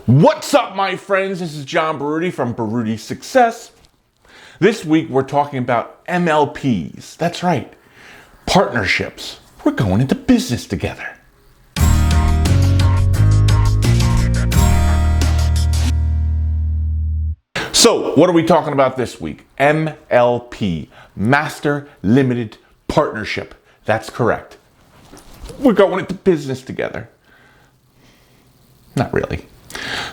What's up, my friends? This is John Baruti from Baruti Success. This week we're talking about MLPs. That's right, partnerships. We're going into business together. So, what are we talking about this week? MLP, Master Limited Partnership. That's correct. We're going into business together. Not really.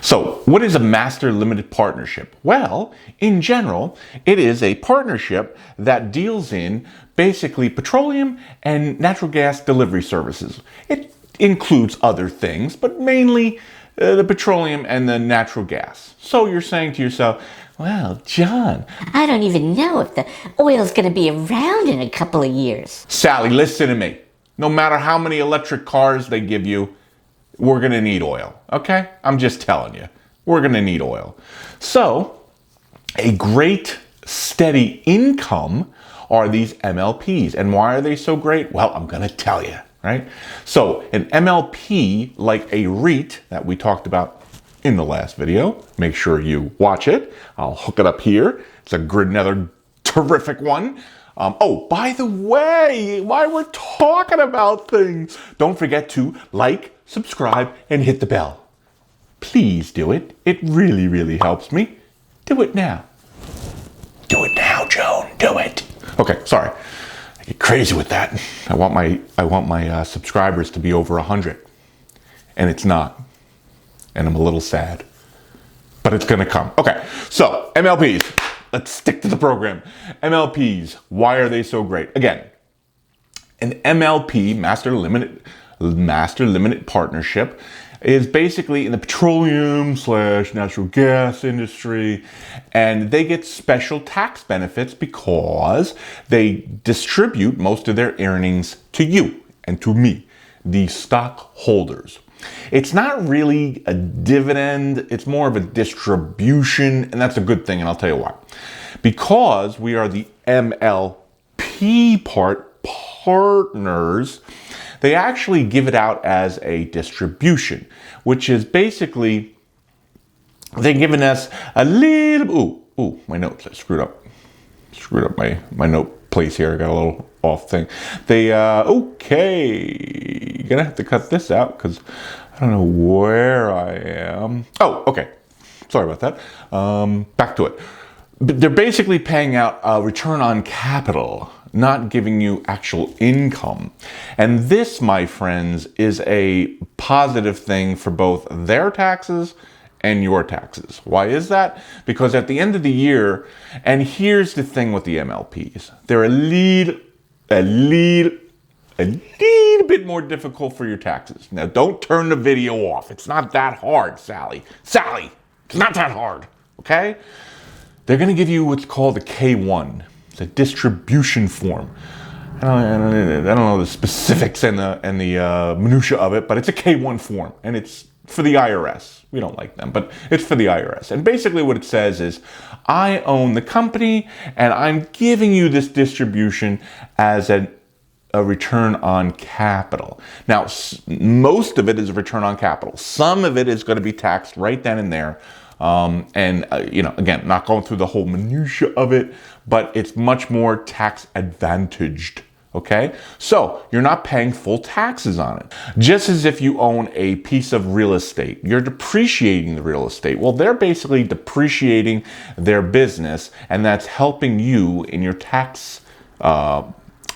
So, what is a master limited partnership? Well, in general, it is a partnership that deals in basically petroleum and natural gas delivery services. It includes other things, but mainly the petroleum and the natural gas. So you're saying to yourself, well, John, I don't even know if the oil's going to be around in a couple of years. Sally, listen to me. No matter how many electric cars they give you, we're going to need oil, okay? I'm just telling you, we're going to need oil. So, a great steady income are these MLPs. And why are they so great? Well, I'm going to tell you, right? So, an MLP, like a REIT that we talked about in the last video, make sure you watch it. I'll hook it up here. It's another terrific one. Oh, by the way, while we're talking about things, don't forget to like, subscribe, and hit the bell. Please do it. It really, really helps me. Do it now. Do it now, Joan. Do it. Okay, sorry. I get crazy with that. I want my subscribers to be over 100, and it's not. And I'm a little sad, but it's gonna come. Okay, so MLPs. Let's stick to the program. MLPs, why are they so great? Again, an MLP, Master Limited Partnership, is basically in the petroleum / natural gas industry, and they get special tax benefits because they distribute most of their earnings to you and to me, the stockholders. It's not really a dividend, it's more of a distribution, and that's a good thing, and I'll tell you why. Because we are the MLP partners, they actually give it out as a distribution, which is basically, they're giving us a little, my notes, I screwed up my note place here, I got a little off thing. They, okay, you're gonna have to cut this out because I don't know where I am. Oh, okay, sorry about that. Back to it. They're basically paying out a return on capital, not giving you actual income. And this, my friends, is a positive thing for both their taxes and your taxes. Why is that? Because at the end of the year, and here's the thing with the MLPs, they're a little bit more difficult for your taxes. Now, don't turn the video off. It's not that hard, Sally. Sally, it's not that hard, okay? They're going to give you what's called a K1. It's a distribution form. I don't know the specifics and the minutia of it, but it's a K1 form, and it's for the IRS. We don't like them, but it's for the IRS. And basically what it says is, I own the company, and I'm giving you this distribution as a return on capital. Now, most of it is a return on capital. Some of it is going to be taxed right then and there. Again, not going through the whole minutia of it, but it's much more tax advantaged. Okay, so you're not paying full taxes on it. Just as if you own a piece of real estate, you're depreciating the real estate. Well, they're basically depreciating their business, and that's helping you in your tax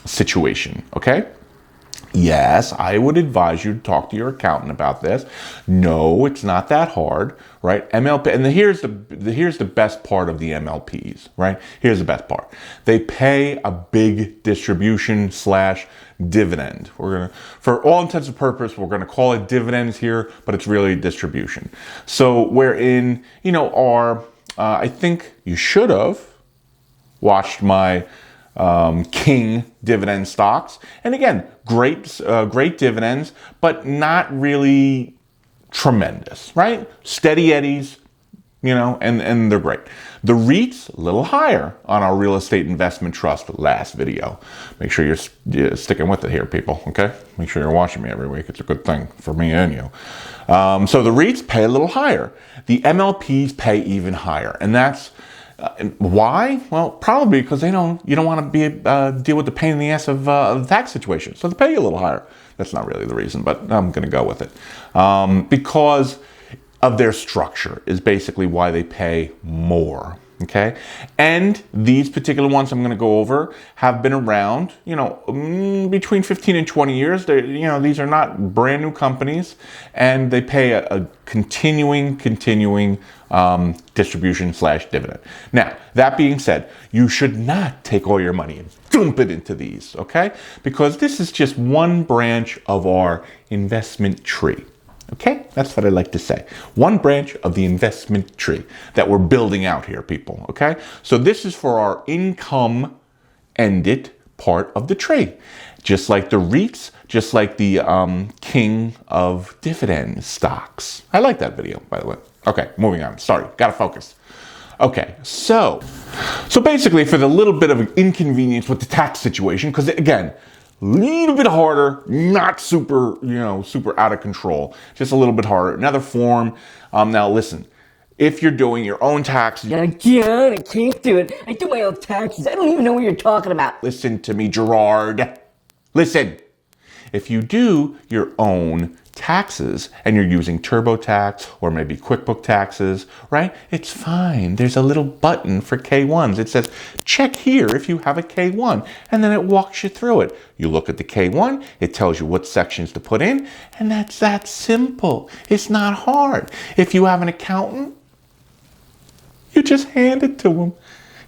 situation. Okay. Yes, I would advise you to talk to your accountant about this. No, it's not that hard, right? MLP, and here's the best part of the MLPs, right? Here's the best part. They pay a big distribution / dividend. We're gonna, for all intents and purposes, we're gonna call it dividends here, but it's really distribution. So wherein, I think you should have watched my King dividend stocks, and again, great dividends, but not really tremendous, right? Steady eddies, and they're great. The REITs, a little higher on our real estate investment trust last video. Make sure you're sticking with it here, people, okay? Make sure you're watching me every week. It's a good thing for me and you. So the REITs pay a little higher. The MLPs pay even higher. And that's why? Well, probably because you don't want to deal with the pain in the ass of the tax situation. So they pay you a little higher. That's not really the reason, but I'm going to go with it. Because of their structure is basically why they pay more, okay? And these particular ones I'm going to go over have been around, between 15 and 20 years. These are not brand new companies, and they pay a continuing distribution/dividend. Now, that being said, you should not take all your money and dump it into these, okay? Because this is just one branch of our investment tree. Okay, that's what I like to say. One branch of the investment tree that we're building out here, people. Okay, so this is for our income-ended part of the tree. Just like the REITs, just like the king of dividend stocks. I like that video, by the way. Okay, moving on. Sorry, gotta focus. Okay, so basically for the little bit of inconvenience with the tax situation, because again, little bit harder, not super, super out of control. Just a little bit harder. Another form. Now listen, if you're doing your own taxes, I can't do it. I do my own taxes. I don't even know what you're talking about. listen to me, Gerard. Listen. If you do your own taxes and you're using TurboTax or maybe QuickBook taxes, right? It's fine. There's a little button for K1s. It says, check here if you have a K1, and then it walks you through it. You look at the K1, it tells you what sections to put in, and that's that simple. It's not hard. If you have an accountant, you just hand it to him.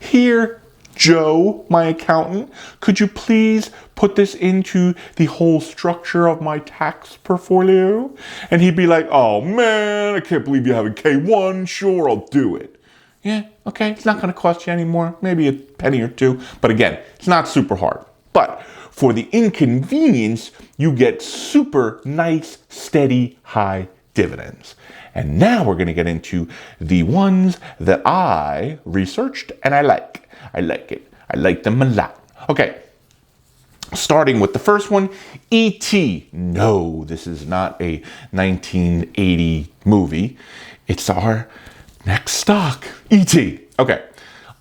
Here, Joe, my accountant, could you please put this into the whole structure of my tax portfolio? And he'd be like, oh man, I can't believe you have a K1. Sure, I'll do it. Yeah, okay, it's not going to cost you any more, maybe a penny or two. But again, it's not super hard. But for the inconvenience, you get super nice, steady, high dividends. And now we're going to get into the ones that I researched and I like. I like it. I like them a lot. Okay, starting with the first one, E.T. No, this is not a 1980 movie. It's our next stock, E.T. Okay,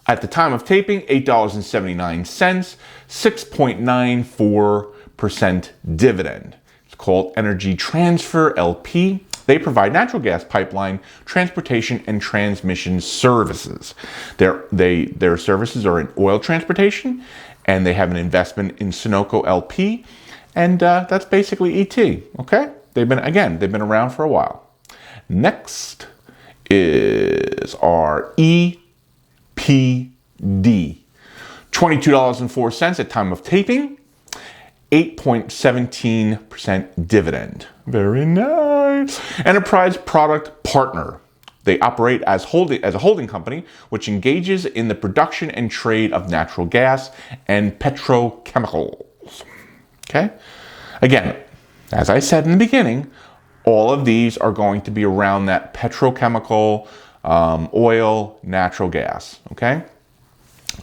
at the time of taping, $8.79, 6.94% dividend. It's called Energy Transfer, LP. They provide natural gas pipeline, transportation, and transmission services. Their services are in oil transportation, and they have an investment in Sunoco LP, and that's basically ET, okay? They've been around for a while. Next is our EPD, $22.04 at time of taping, 8.17% dividend. Very nice. Enterprise Product Partner. They operate as a holding company, which engages in the production and trade of natural gas and petrochemicals. Okay? Again, as I said in the beginning, all of these are going to be around that petrochemical, oil, natural gas. Okay?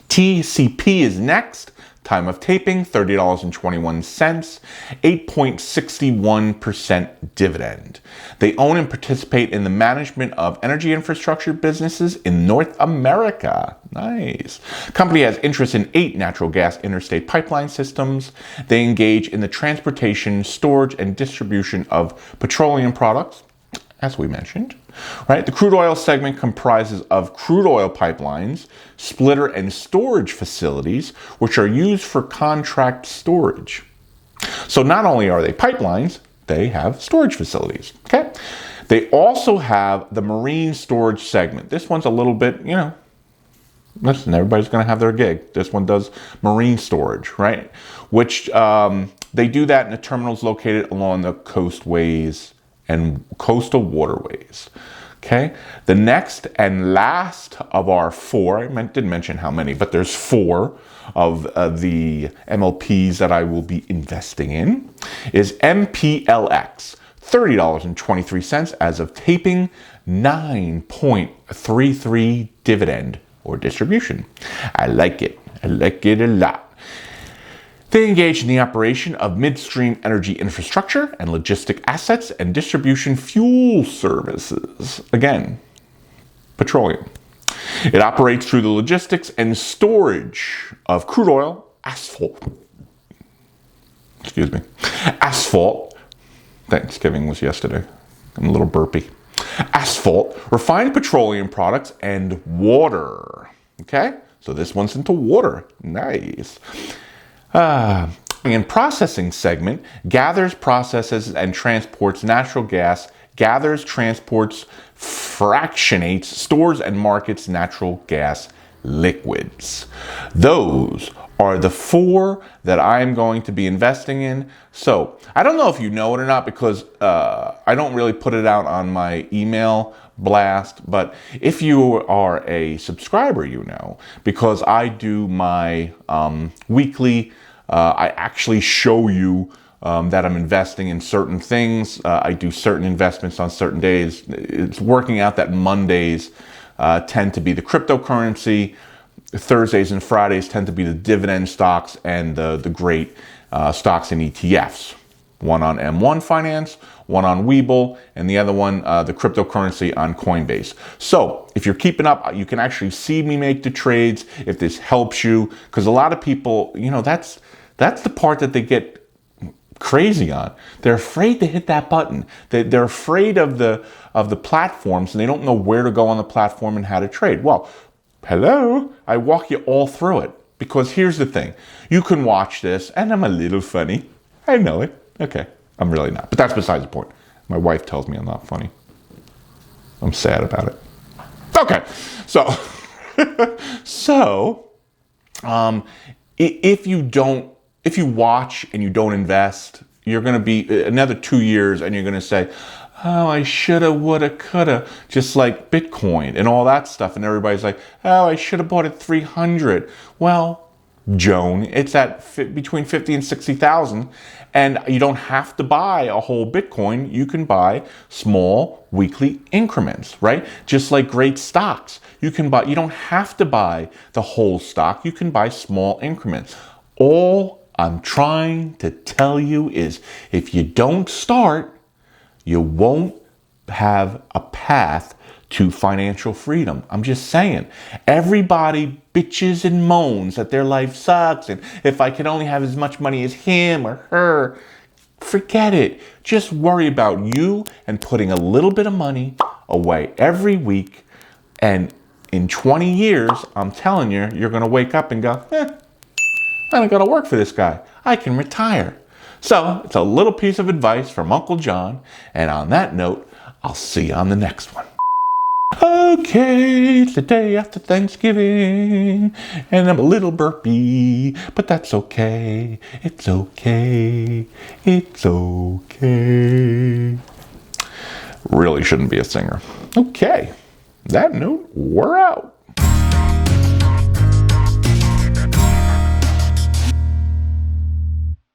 TCP is next. Time of taping, $30.21, 8.61% dividend. They own and participate in the management of energy infrastructure businesses in North America. Nice. Company has interest in 8 natural gas interstate pipeline systems. They engage in the transportation, storage, and distribution of petroleum products, as we mentioned, right? The crude oil segment comprises of crude oil pipelines, splitter and storage facilities, which are used for contract storage. So not only are they pipelines, they have storage facilities, okay? They also have the marine storage segment. This one's a little bit, listen, everybody's going to have their gig. This one does marine storage, right? Which they do that in the terminals located along the coastways and coastal waterways. Okay, the next and last of our 4, I didn't mention how many, but there's 4 of the MLPs that I will be investing in, is MPLX, $30.23 as of taping, 9.33 dividend or distribution. I like it. I like it a lot. They engage in the operation of midstream energy infrastructure and logistic assets and distribution fuel services. Again, petroleum. It operates through the logistics and storage of crude oil, asphalt. Thanksgiving was yesterday. I'm a little burpy. Asphalt, refined petroleum products, and water. Okay? So this one's into water. Nice. And processing segment gathers, processes, and transports natural gas, gathers, transports, fractionates, stores, and markets natural gas liquids. Those are the 4 that I'm going to be investing in. So I don't know if you know it or not because I don't really put it out on my email blast, but if you are a subscriber, you know, because I do my weekly, I actually show you that I'm investing in certain things. I do certain investments on certain days. It's working out that Mondays tend to be the cryptocurrency, Thursdays and Fridays tend to be the dividend stocks and the great stocks and ETFs. One on M1 Finance, one on Webull, and the other one, the cryptocurrency on Coinbase. So if you're keeping up, you can actually see me make the trades if this helps you, because a lot of people, you know, that's the part that they get crazy on. They're afraid to hit that button. They're afraid of the platforms, and they don't know where to go on the platform and how to trade. Well, hello, I walk you all through it, because here's the thing. You can watch this, and I'm a little funny. I know it. Okay, I'm really not. But that's besides the point. My wife tells me I'm not funny. I'm sad about it. Okay, so if you watch and you don't invest, you're going to be another 2 years and you're going to say, oh, I shoulda, woulda, coulda, just like Bitcoin and all that stuff. And everybody's like, oh, I should have bought it 300. Well, Joan, it's at between 50 and 60,000. And you don't have to buy a whole Bitcoin. You can buy small weekly increments, right? Just like great stocks. You don't have to buy the whole stock. You can buy small increments. All I'm trying to tell you is if you don't start, you won't have a path to financial freedom. I'm just saying. Everybody bitches and moans that their life sucks and if I could only have as much money as him or her, forget it. Just worry about you and putting a little bit of money away every week. And in 20 years, I'm telling you, you're going to wake up and go, I don't got to work for this guy. I can retire. So it's a little piece of advice from Uncle John. And on that note, I'll see you on the next one. Okay, it's the day after Thanksgiving, and I'm a little burpy, but that's okay. It's okay. It's okay. Really shouldn't be a singer. Okay, that note, we're out.